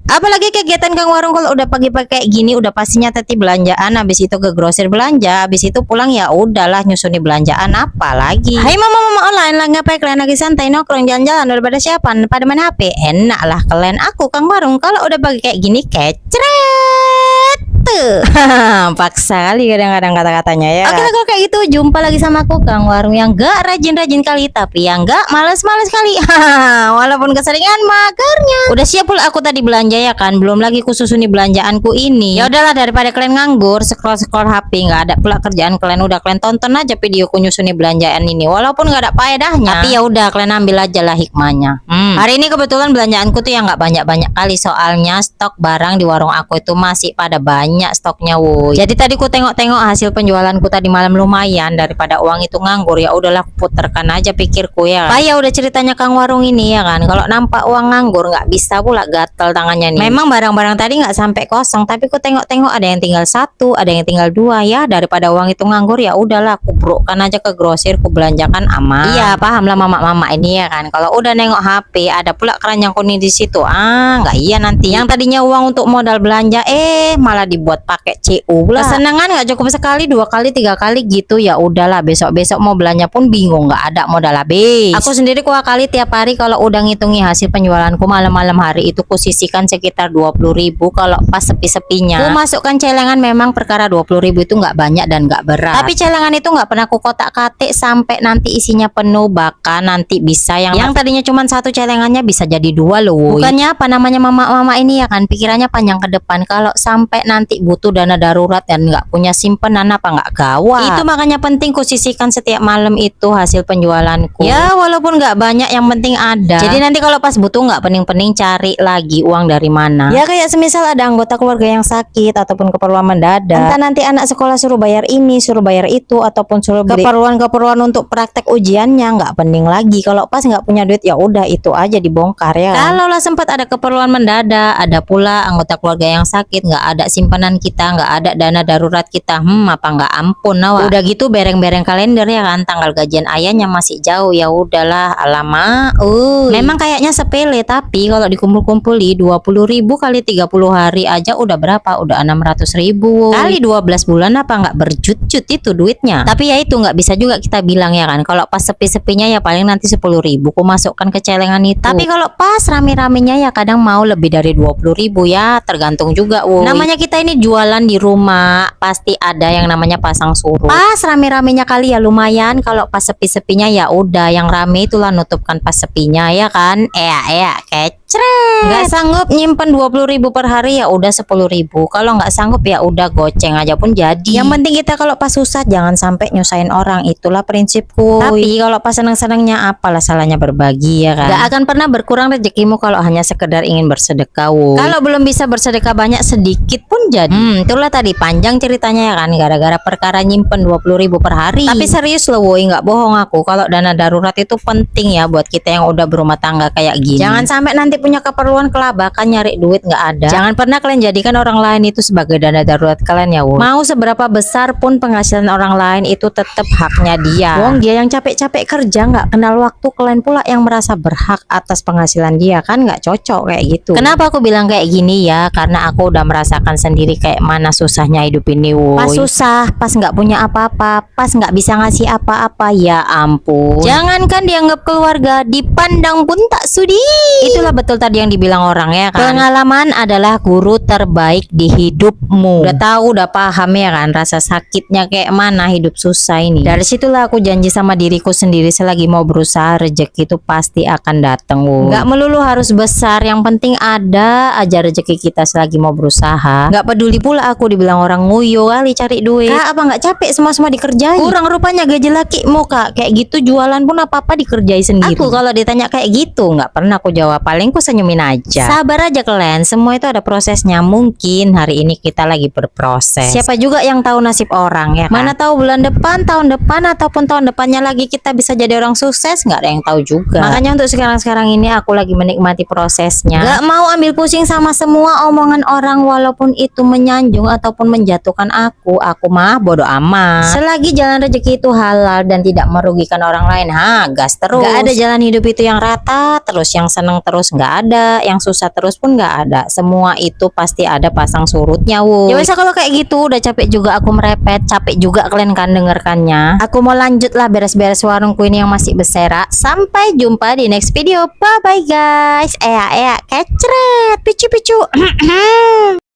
Apalagi kegiatan Kang Warung kalau udah pagi-pagi kayak gini udah pastinya tadi belanjaan, habis itu ke grosir belanja, habis itu pulang ya udahlah nyusuni belanjaan apa lagi. Hai mama-mama online lah, ngapain kalian lagi santai nongkrong jalan-jalan daripada siapa? Pada main HP. Enak lah kalian, aku Kang Warung kalau udah pagi kayak gini kecret. Paksa kali kadang-kadang kata-katanya ya. Oke lah kalau kayak gitu jumpa lagi sama aku Kang Warung yang gak rajin-rajin kali tapi yang gak males-males kali. Walaupun keseringan magernya. Udah siap pula aku tadi belanja ya kan, belum lagi kususuni belanjaanku ini. Ya udahlah daripada kalian nganggur scroll-scroll HP nggak ada pula kerjaan kalian, udah kalian tonton aja videoku nyusuni belanjaan ini walaupun nggak ada faedahnya. Tapi ya udah kalian ambil aja lah hikmahnya. Hari ini kebetulan belanjaanku tuh yang nggak banyak-banyak kali soalnya stok barang di warung aku itu masih pada banyak stoknya woi. Jadi tadi ku tengok-tengok hasil penjualanku tadi malam lumayan, daripada uang itu nganggur ya udahlah aku puterkan aja pikirku ya. Payah udah ceritanya Kang Warung ini ya kan, kalau nampak uang nganggur nggak bisa pula gatel tangannya nih. Memang barang-barang tadi nggak sampai kosong tapi ku tengok-tengok ada yang tinggal satu, ada yang tinggal dua ya, daripada uang itu nganggur ya udahlah aku brokkan aja ke grosir ku belanjakan aman. Iya paham lah mama-mama ini ya kan, kalau udah nengok HP ada pula keranjang kuning di situ, nggak iya nanti yang tadinya uang untuk modal belanja malah dibuat pakai CU pula. Kesenangan nggak cukup sekali, 2 kali 3 kali gitu ya udahlah, besok-besok mau belanja pun bingung nggak ada modal habis. Aku sendiri kali tiap hari kalau udah ngitungi hasil penjualanku malam-malam hari itu kusisihkan sekitar 20.000 kalau pas sepi-sepinya. Ku masukkan celengan, memang perkara 20.000 itu nggak banyak dan nggak berat. Tapi celengan itu nggak pernah ku kotak-katik sampai nanti isinya penuh, bahkan nanti bisa yang tadinya cuma satu celengannya bisa jadi 2 loh. Bukannya apa namanya mama-mama ini ya kan, pikirannya panjang ke depan, kalau sampai nanti butuh dana darurat dan nggak punya simpenan apa nggak gawat. Itu makanya penting ku sisihkan setiap malam itu hasil penjualanku. Ya walaupun nggak banyak yang penting ada. Jadi nanti kalau pas butuh nggak pening-pening cari lagi uang dari mana. Ya kayak semisal ada anggota keluarga yang sakit ataupun keperluan mendadak. Entah nanti anak sekolah suruh bayar ini, suruh bayar itu, ataupun suruh beli keperluan untuk praktek ujiannya, nggak pening lagi. Kalau pas nggak punya duit ya udah itu aja dibongkar ya. Kalau lah sempat ada keperluan mendadak, ada pula anggota keluarga yang sakit, nggak ada simpanan kita, nggak ada dana darurat kita, apa nggak ampun nawa. Udah gitu bereng-bereng kalender ya kan, tanggal gajian ayahnya masih jauh ya udahlah alamak. Memang kayaknya sepele tapi kalau dikumpul-kumpuli 20.000 kali 30 hari aja udah berapa? Udah 600.000 kali 12 bulan, apa nggak berjut-jut itu duitnya. Tapi ya itu nggak bisa juga kita bilang ya kan, kalau pas sepi-sepinya ya paling nanti 10.000 ku masukkan ke celengan itu. Tapi kalau pas rame-ramenya ya kadang mau lebih dari 20.000 ya, tergantung juga woy. Namanya kita ini jualan di rumah pasti ada yang namanya pasang surut. Pas rame-ramenya kali ya lumayan, kalau pas sepi-sepinya ya udah yang rame itulah nutupkan pas sepinya ya kan. Kecret. Nggak sanggup nyimpen 20.000 per hari ya udah 10.000. Kalau nggak sanggup ya udah goceng aja pun jadi. Yang penting kita kalau pas susah jangan sampai nyusahin orang, itulah prinsipku. Tapi kalau pas seneng-senengnya apalah salahnya berbagi ya kan. Nggak akan pernah berkurang rezekimu kalau hanya sekedar ingin bersedekah. Kalau belum bisa bersedekah banyak, sedikit pun jadi. Itulah tadi panjang ceritanya ya kan, gara-gara perkara nyimpen 20.000 per hari. Tapi serius loh woi, nggak bohong aku, kalau dana darurat itu penting ya buat kita yang udah berumah tangga kayak gini. Jangan sampai nanti punya keperluan kelabakan nyari duit nggak ada. Jangan pernah kalian jadikan orang lain itu sebagai dana darurat kalian ya woi. Mau seberapa besar pun penghasilan orang lain itu tetap haknya dia. Wong dia yang capek-capek kerja nggak kenal waktu, kalian pula yang merasa berhak atas penghasilan dia, kan nggak cocok kayak gitu. Kenapa aku bilang kayak gini ya, karena aku udah merasakan sendiri kayak mana susahnya hidup ini woi. Pas susah, pas nggak punya apa-apa, pas nggak bisa ngasih apa-apa, ya ampun. Jangankan dianggap keluarga, dipandang pun tak sudi. Itulah betul tadi yang dibilang orang ya kan. Pengalaman adalah guru terbaik di hidupmu. Udah tahu, udah paham ya kan rasa sakitnya kayak mana hidup susah ini. Dari situlah aku janji sama diriku sendiri, selagi mau berusaha rezeki itu pasti akan datang. Nggak melulu harus besar, yang penting ada aja rezeki kita selagi mau berusaha. Nggak peduli pula aku dibilang orang nguyo kali cari duit. Kak apa nggak capek semua dikerjain? Kurang rupanya gaji lakimu kak, kayak gitu jualan pun apa-apa dikerjai sendiri. Aku kalau ditanya kayak gitu nggak pernah aku jawab, paling ku senyumin aja. Sabar aja kalian, semua itu ada prosesnya. Mungkin hari ini kita lagi berproses, siapa juga yang tahu nasib orang ya kan? Mana tahu bulan depan, tahun depan, ataupun tahun depannya lagi kita bisa jadi orang sukses, nggak ada yang tahu juga. Makanya untuk sekarang ini aku lagi menikmati prosesnya, nggak mau ambil pusing sama semua omongan orang, walaupun itu menyanjung ataupun menjatuhkan aku mah bodo amat. Selagi jalan rezeki itu halal dan tidak merugikan orang lain, gas terus. Gak ada jalan hidup itu yang rata terus, yang seneng terus, nggak nggak ada, yang susah terus pun nggak ada. Semua itu pasti ada pasang surutnya, wuh. Ya wes kalau kayak gitu udah capek juga aku merepet, capek juga kalian kan dengarkannya. Aku mau lanjut lah beres-beres warungku ini yang masih berserak. Sampai jumpa di next video. Bye bye guys. Kecret, picu-picu.